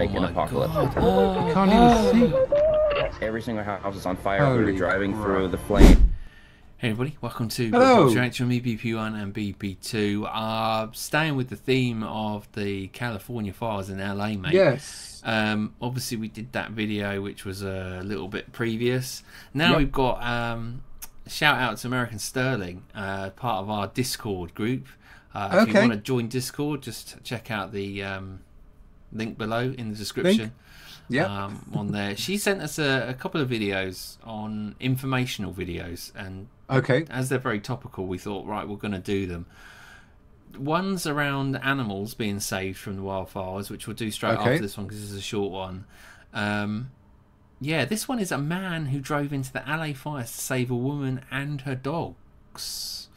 like an apocalypse. You can't even see. Every single house is on fire. We Holy were driving crap. through the flame. Hey everybody, welcome to Hello. Reaction Me BP1 and BP2. Staying with the theme of the California fires in LA, mate. Yes. Obviously we did that video which was a little bit previous. Now we've got shout out to American Sterling, part of our Discord group. If you want to join Discord, just check out the link below in the description. On there, she sent us a couple of videos on informational videos, and as they're very topical, we thought, right, we're going to do them. One's around animals being saved from the wildfires, which we'll do straight after this one because this is a short one. Yeah, this one is a man who drove into the LA fires to save a woman and her dogs.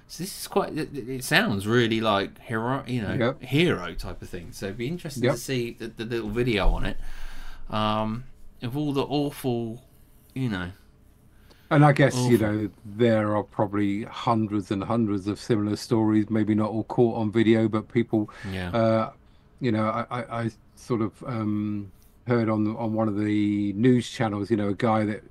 So this is quite. It sounds really like hero, hero type of thing. So it'd be interesting to see the little video on it. Of all the awful, And I guess, there are probably hundreds and hundreds of similar stories, maybe not all caught on video, but people, I sort of heard on one of the news channels, a guy that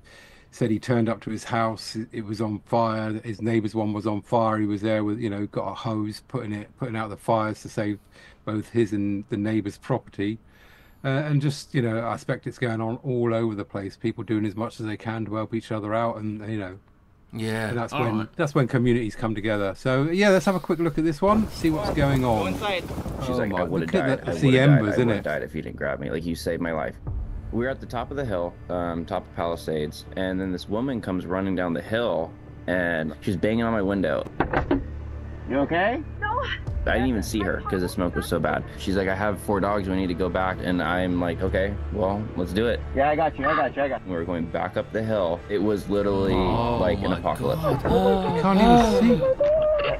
said he turned up to his house, it was on fire, his neighbour's one was on fire, he was there with, got a hose, putting out the fires to save both his and the neighbour's property. And just, I expect it's going on all over the place. People doing as much as they can to help each other out, and and that's when communities come together. So let's have a quick look at this one, see what's going on. She's like, I would have died. That's the embers, isn't it? I would have died if you didn't grab me. Like, you saved my life. We were at the top of the hill, top of Palisades, and then this woman comes running down the hill, and she's banging on my window. You okay? No. I didn't even see her because the smoke was so bad. She's like, I have 4 dogs. We need to go back. And I'm like, okay, well, let's do it. Yeah, I got you. We were going back up the hill. It was literally like an apocalypse. You can't even see.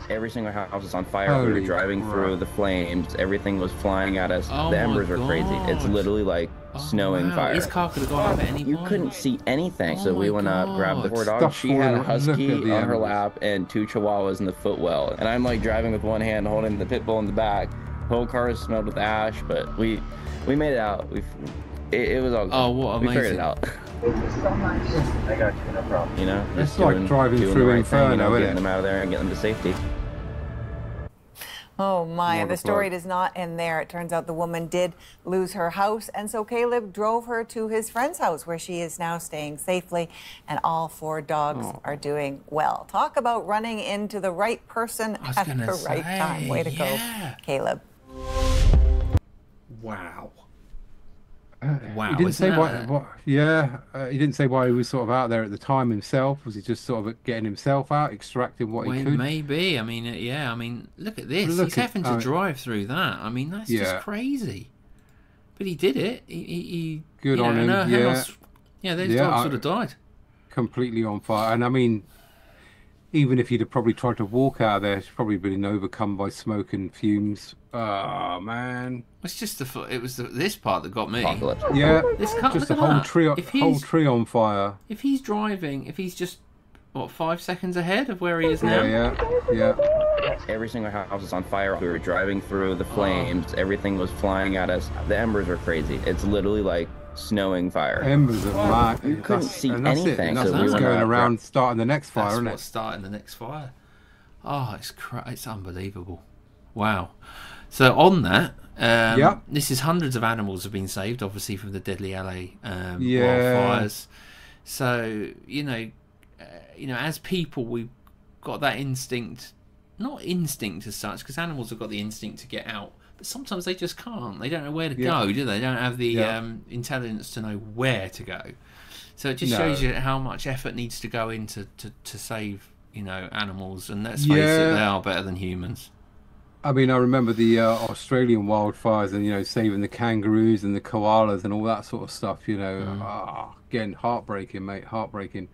Every single house was on fire. We were driving through the flames. Everything was flying at us. The embers were crazy. It's literally like snowing fire. His car could have gone up at any point. You couldn't see anything. So we went up, grabbed the 4 dogs. She had a husky on her lap and 2 chihuahuas in the footwell. And I'm like driving with one hand, holding the pit bull in the back. The whole car is smelled with ash, but we made it out. It was all good. Oh, what amazing. We figured it out. Thank you so much. I got you, no problem. It's like driving through Inferno, getting them out of there and getting them to safety. Oh my, and the story does not end there. It turns out the woman did lose her house, and so Caleb drove her to his friend's house where she is now staying safely, and all 4 dogs are doing well. Talk about running into the right person at the right time. Way to go, Caleb. Wow. He didn't say he didn't say why he was sort of out there at the time himself. Was he just sort of getting himself out, extracting what he could? Maybe. I mean, look at this. He's having to drive through that. I mean, that's just crazy. But he did it. He good on him. Those dogs sort of died. Completely on fire. And I mean, even if he'd have probably tried to walk out of there, he's probably been overcome by smoke and fumes. Oh man! It's just this part that got me. Yeah, just a whole tree on fire. If he's driving, if he's just 5 seconds ahead of where he is now. Yeah. Every single house was on fire. We were driving through the flames. Everything was flying at us. The embers were crazy. It's literally like snowing fire. Embers of mad. You couldn't see anything. That's what's going around starting the next fire, isn't it? That's what's starting the next fire. Oh, it's unbelievable. Wow. So on that, this is hundreds of animals have been saved, obviously, from the deadly LA wildfires. So as people, we've got that instinct, not instinct as such, because animals have got the instinct to get out, but sometimes they just can't. They don't know where to go, do they? They don't have the intelligence to know where to go. So it just shows you how much effort needs to go into to save animals, and let's face it, they are better than humans. I mean, I remember the Australian wildfires and, saving the kangaroos and the koalas and all that sort of stuff, again, heartbreaking, mate, heartbreaking.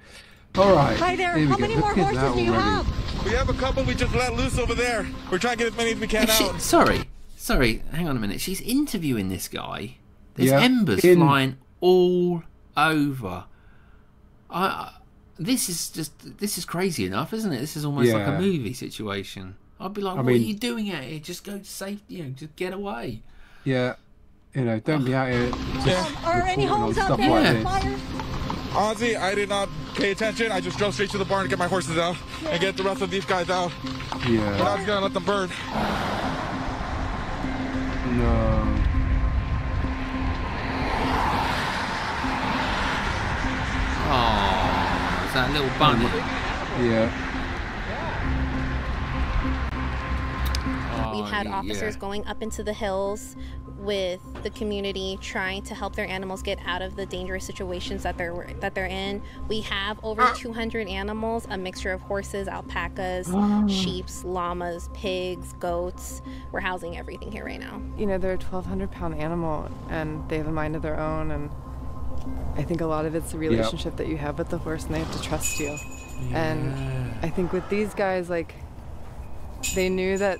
All right. Hi there. How many more horses do you have? We have a couple we just let loose over there. We're trying to get as many as we can out. Sorry, hang on a minute. She's interviewing this guy. There's embers flying all over. This is crazy enough, isn't it? This is almost like a movie situation. I'd be like, what are you doing out here? Just go to safety, just get away. Yeah. You know, don't be out here just Are any homes out stuff there like on this. fire? Honestly, I did not pay attention. I just drove straight to the barn to get my horses out and get the rest of these guys out. Yeah. But I was gonna let them burn. No. Oh, is that little bunny? Yeah. We had officers going up into the hills with the community, trying to help their animals get out of the dangerous situations that they're in. We have over 200 animals, a mixture of horses, alpacas, sheep, llamas, pigs, goats. We're housing everything here right now. You know, they're a 1,200-pound animal, and they have a mind of their own, and I think a lot of it's the relationship that you have with the horse, and they have to trust you. And I think with these guys, like, they knew that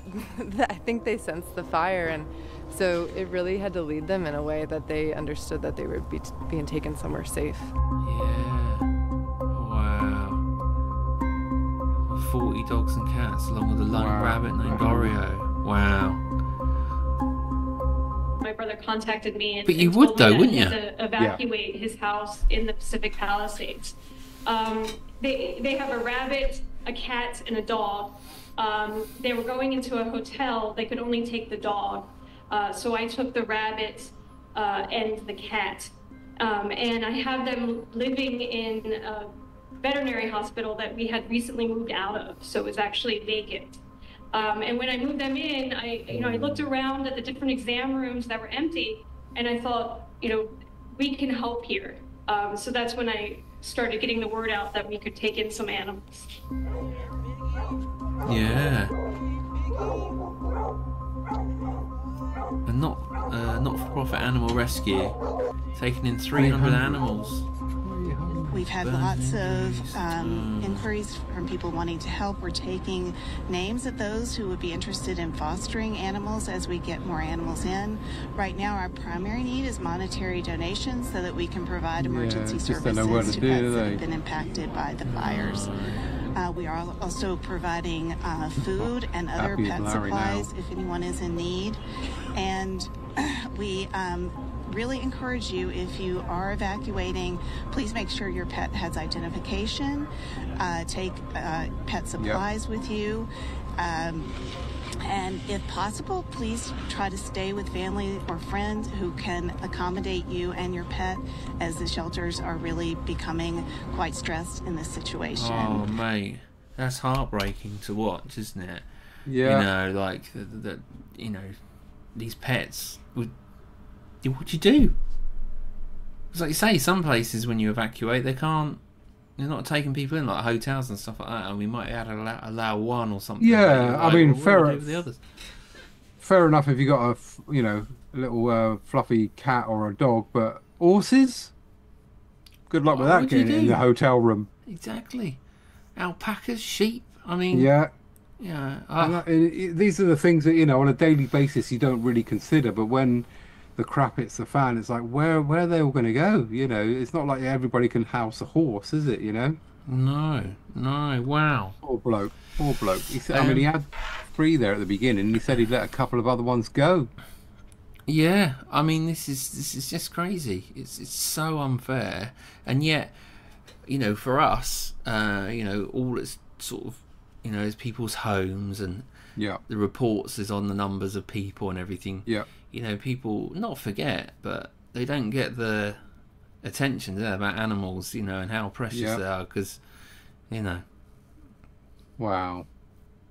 I think they sensed the fire, and so it really had to lead them in a way that they understood that they were being taken somewhere safe. Yeah. Wow. 40 dogs and cats along with a lone rabbit named Oreo. Wow. My brother contacted me and but you and would told though, me wouldn't that you? he had to evacuate his house in the Pacific Palisades. They have a rabbit, a cat, and a dog. They were going into a hotel. They could only take the dog. So I took the rabbit and the cat. And I have them living in a veterinary hospital that we had recently moved out of. So it was actually vacant. And when I moved them in, I looked around at the different exam rooms that were empty, and I thought, we can help here. So that's when I started getting the word out that we could take in some animals. Yeah. A not-for-profit animal rescue taking in 300 animals. We've had lots of inquiries from people wanting to help. We're taking names of those who would be interested in fostering animals as we get more animals in. Right now, our primary need is monetary donations so that we can provide emergency services to pets that have been impacted by the fires. We are also providing food and other pet supplies if anyone is in need. And we really encourage you, if you are evacuating, please make sure your pet has identification. Take pet supplies with you. And if possible, please try to stay with family or friends who can accommodate you and your pet, as the shelters are really becoming quite stressed in this situation. Oh, mate, that's heartbreaking to watch, isn't it? Yeah. Like these pets. What do you do? It's like you say, some places when you evacuate, they're not taking people in, like hotels and stuff like that, and we might have to allow one or something. Yeah, I mean, fair enough if you got a little fluffy cat or a dog, but horses? Good luck with that getting in the hotel room. Exactly. Alpacas, sheep. I mean, yeah. These are the things that on a daily basis you don't really consider, but when the crap hits the fan, it's like where are they all going to go? It's not like everybody can house a horse, is it? No. Wow. Poor bloke. He said, he had 3 there at the beginning, and he said he'd let a couple of other ones go. Yeah, I mean, this is just crazy. It's so unfair, and yet, for us, all it's sort of, is people's homes, and the reports is on the numbers of people and everything. Yeah. People not forget, but they don't get the attention there about animals, and how precious they are, because, Wow.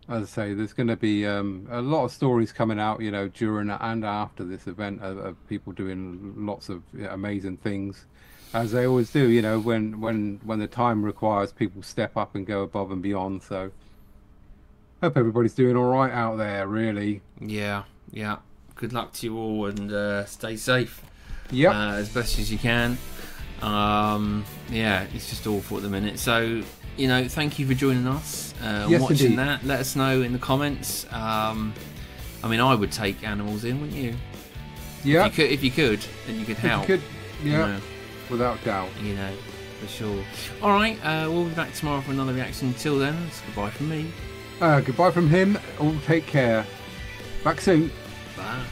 As I say, there's going to be a lot of stories coming out, during and after this event of people doing lots of amazing things, as they always do. When the time requires, people step up and go above and beyond. So, hope everybody's doing all right out there. Really. Yeah. Good luck to you all, and stay safe. Yeah. As best as you can. It's just awful at the minute. So, thank you for joining us. Watching indeed. that. Let us know in the comments. I would take animals in, wouldn't you? Yeah. If you could, and you could help. Without doubt. For sure. All right. We'll be back tomorrow for another reaction. Until then, it's goodbye from me. Goodbye from him. All take care. Back soon. Bye.